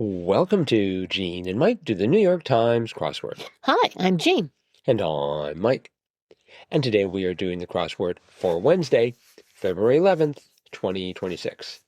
Welcome to Gene and Mike do the New York Times crossword. Hi, I'm Jean. And I'm Mike. And today we are doing the crossword for Wednesday, February 11th, 2026.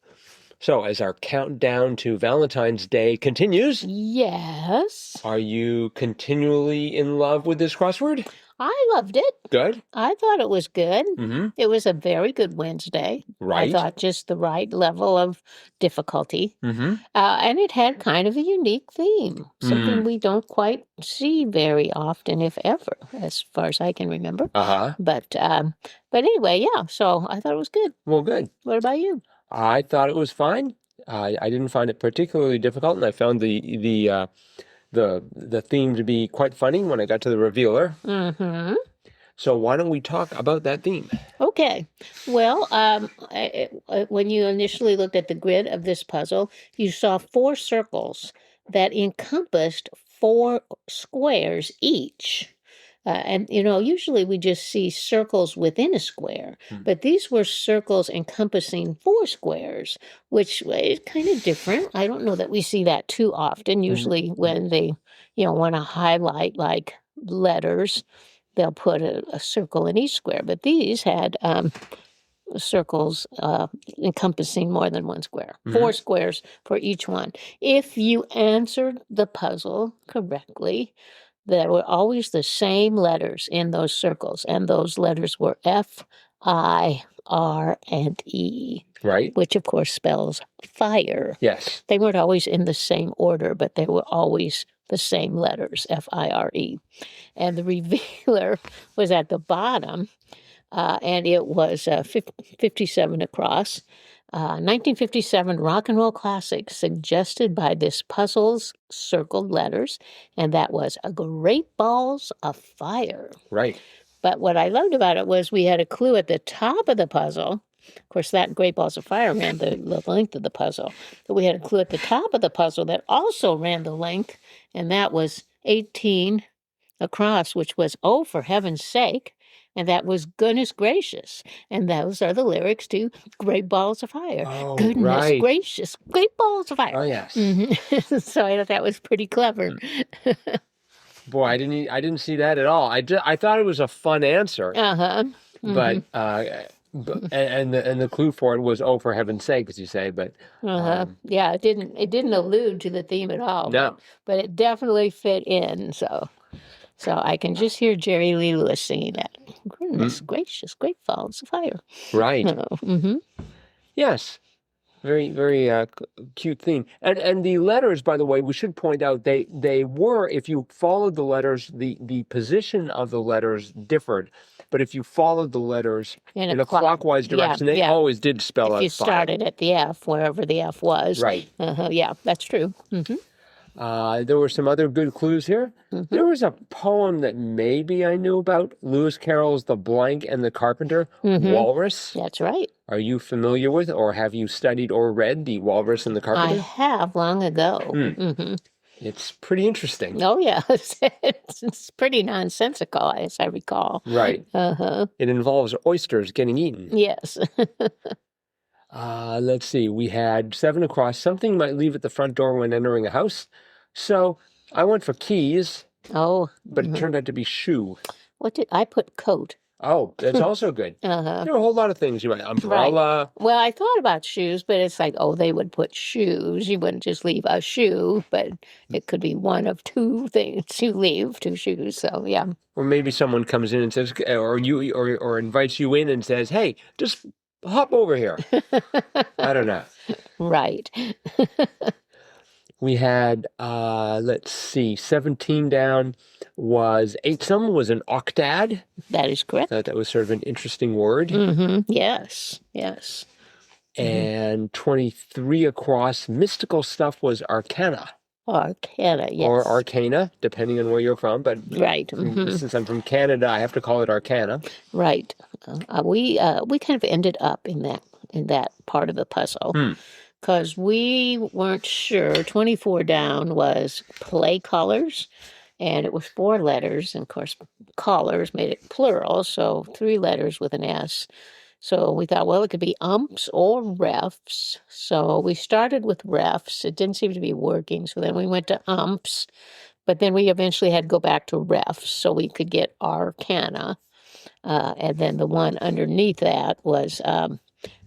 So as our countdown to Valentine's Day continues, Yes, are you continually in love with this crossword? I loved it. Good? I thought it was good. Mm-hmm. It was a very good Wednesday. I Right? thought just the right level of difficulty. Mm-hmm. And it had kind of a unique theme, something we don't quite see very often, if ever, as far as I can remember. Uh-huh. But anyway, yeah, so I thought it was good. Well, good. What about you? I thought it was fine. I didn't find it particularly difficult, and I found the theme to be quite funny when I got to the revealer. Mm-hmm. So why don't we talk about that theme? Okay. Well, when you initially looked at the grid of this puzzle, you saw 4 circles that encompassed 4 squares each. And, usually we just see circles within a square, but these were circles encompassing 4 squares, which is kind of different. I don't know that we see that too often. Usually when they, want to highlight like letters, they'll put a circle in each square, but these had circles encompassing more than one square, 4 squares for each one. If you answered the puzzle correctly, there were always the same letters in those circles, and those letters were F, I, R, and E. Right. Which, of course, spells fire. Yes. They weren't always in the same order, but they were always the same letters, F-I-R-E. And the revealer was at the bottom, and it was 57 across. 1957 rock and roll classic suggested by this puzzle's circled letters, and that was a Great Balls of Fire. Right. But what I loved about it was we had a clue at the top of the puzzle. Of course, that Great Balls of Fire ran the length of the puzzle. But we had a clue at the top of the puzzle that also ran the length, and that was 18 across, which was, oh, for heaven's sake. And that was goodness gracious. And those are the lyrics to Great Balls of Fire. Oh, goodness right. gracious, Great Balls of Fire. Oh, yes. So I thought that was pretty clever. Boy, I didn't see that at all. I thought it was a fun answer. Uh-huh. But and the clue for it was, oh, for heaven's sake, as you say. But yeah, it didn't allude to the theme at all. No. But it definitely fit in. So I can just hear Jerry Lee Lewis singing that. Goodness gracious, Great Balls of Fire. Right. Mm-hmm. Yes. Very, very cute theme. And the letters, by the way, we should point out, they were, if you followed the letters, the position of the letters differed. But if you followed the letters in a clockwise direction, they always did spell out fire. If you started at the F, wherever the F was. Right. Yeah, that's true. Mm-hmm. There were some other good clues here. There was a poem that maybe I knew about, Lewis Carroll's The Blank and the Carpenter, Walrus. That's right. Are you familiar with, or have you studied or read The Walrus and the Carpenter? I have long ago. It's pretty interesting. Oh, yeah. It's pretty nonsensical, as I recall. Right. It involves oysters getting eaten. Yes. Let's see. We had 7 across. Something might leave at the front door when entering a house. So I went for keys. Oh. But it turned out to be shoe. What did I put? Coat. Oh, that's also good. There are a whole lot of things. You might umbrella. Right. Well, I thought about shoes, but it's like, oh, they would put shoes. You wouldn't just leave a shoe, but it could be one of 2 things you leave, 2 shoes. So yeah. Or maybe someone comes in and says, or invites you in and says, hey, just hop over here. I don't know. Right. We had, let's see, 17 down was 8. Someone was an octad. That is correct. I thought that was sort of an interesting word. Yes, yes. And 23 across, mystical stuff was arcana. Arcana, yes. Or arcana, depending on where you're from. But right. Since I'm from Canada, I have to call it arcana. Right. We kind of ended up in that part of the puzzle. Because we weren't sure. 24 down was play colors, and it was 4 letters. And, of course, colors made it plural, so 3 letters with an S. So we thought, well, it could be umps or refs. So we started with refs. It didn't seem to be working. So then we went to umps, but then we eventually had to go back to refs so we could get arcana. And then the one underneath that was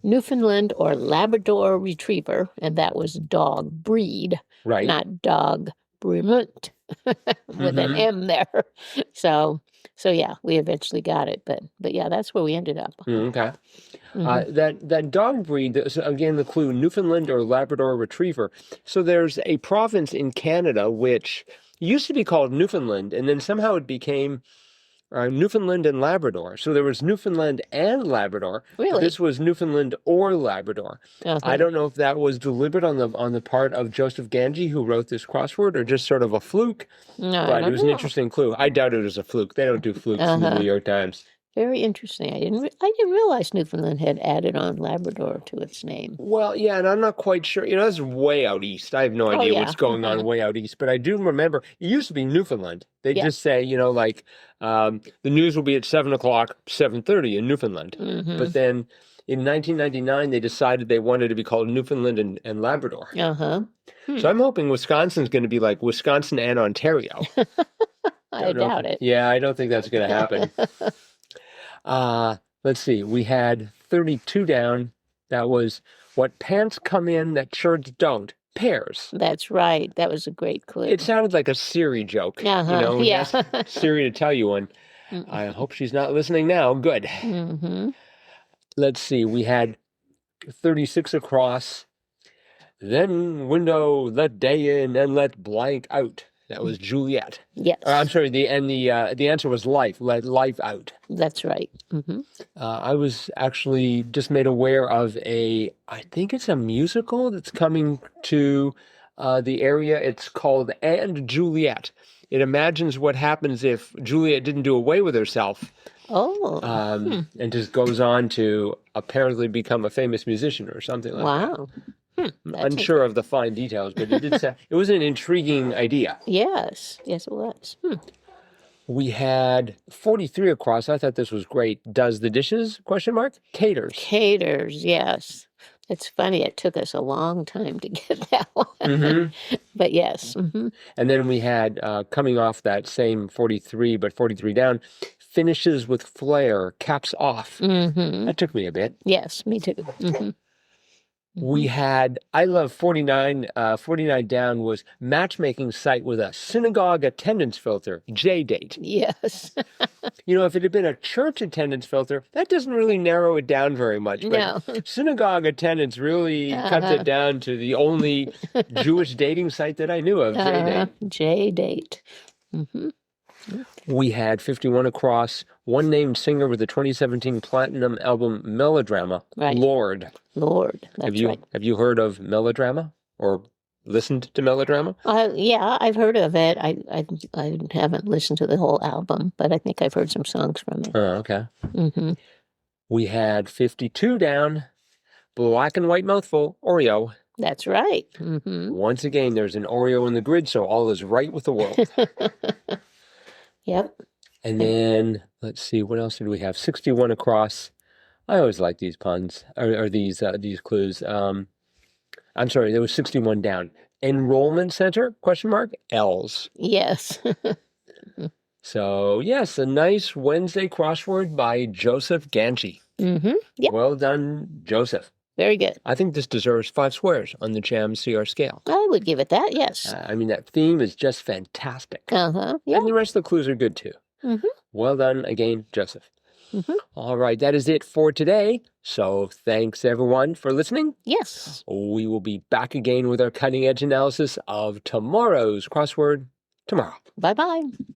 Newfoundland or Labrador Retriever, and that was dog breed, Right. not dog brumant with an M there. So yeah, we eventually got it, but yeah, that's where we ended up. Okay. That dog breed, so again, the clue, Newfoundland or Labrador Retriever. So there's a province in Canada which used to be called Newfoundland, and then somehow it became Newfoundland and Labrador. So there was Newfoundland and Labrador. Really? This was Newfoundland or Labrador. I don't know if that was deliberate on the part of Joseph Ganji, who wrote this crossword, or just sort of a fluke. No, But it was an interesting clue. I doubt it was a fluke. They don't do flukes in the New York Times. Very interesting. I didn't realize Newfoundland had added on Labrador to its name. Well, yeah, and I'm not quite sure. You know, that's way out east. I have no idea yeah. what's going on way out east, but I do remember it used to be Newfoundland. They just say, you know, like the news will be at 7 o'clock, 7:30 in Newfoundland. But then in 1999, they decided they wanted to be called Newfoundland and Labrador. So I'm hoping Wisconsin's going to be like Wisconsin and Ontario. I doubt it. Yeah, I don't think that's going to happen. Let's see. We had 32 down. That was what pants come in that shirts don't. Pears. That's right. That was a great clue. It sounded like a Siri joke. You know, yeah. ask Siri to tell you one. I hope she's not listening now. Good. Let's see. We had 36 across. Then window, let day in and let blank out. That was Juliet. Yes. I'm sorry. The answer was life. Let life out. That's right. I was actually just made aware of I think it's a musical that's coming to the area. It's called And Juliet. It imagines what happens if Juliet didn't do away with herself. And just goes on to apparently become a famous musician or something like that. Wow. Unsure of the fine details, but it did it was an intriguing idea. Yes, it was. We had 43 across. I thought this was great. Does the dishes, ? Caters. Caters, yes. It's funny, it took us a long time to get that one. But yes. And then we had, coming off that same 43, but 43 down, finishes with flair, caps off. That took me a bit. Yes, me too. We had, I love 49, 49 down was matchmaking site with a synagogue attendance filter, J-date. Yes. You know, if it had been a church attendance filter, that doesn't really narrow it down very much. But No. synagogue attendance really cuts it down to the only Jewish dating site that I knew of, J-date. J-date. We had 51 across, one named singer with the 2017 platinum album Melodrama, Right. Lord. Lord, that's right. Have you heard of Melodrama or listened to Melodrama? Yeah, I've heard of it. I haven't listened to the whole album, but I think I've heard some songs from it. Oh, okay. We had 52 down, black and white mouthful, Oreo. That's right. Once again, there's an Oreo in the grid, so all is right with the world. Yep. And then, let's see, what else did we have? 61 across. I always like these puns, or these clues. I'm sorry, there was 61 down. Enrollment center, ? L's. Yes. So, yes, a nice Wednesday crossword by Joseph Ganji. Yep. Well done, Joseph. Very good. I think this deserves 5 squares on the Jam CR scale. I would give it that, yes. I mean, that theme is just fantastic. Yeah. And the rest of the clues are good, too. Well done again, Joseph. All right, that is it for today. So thanks, everyone, for listening. Yes. We will be back again with our cutting-edge analysis of tomorrow's crossword tomorrow. Bye-bye.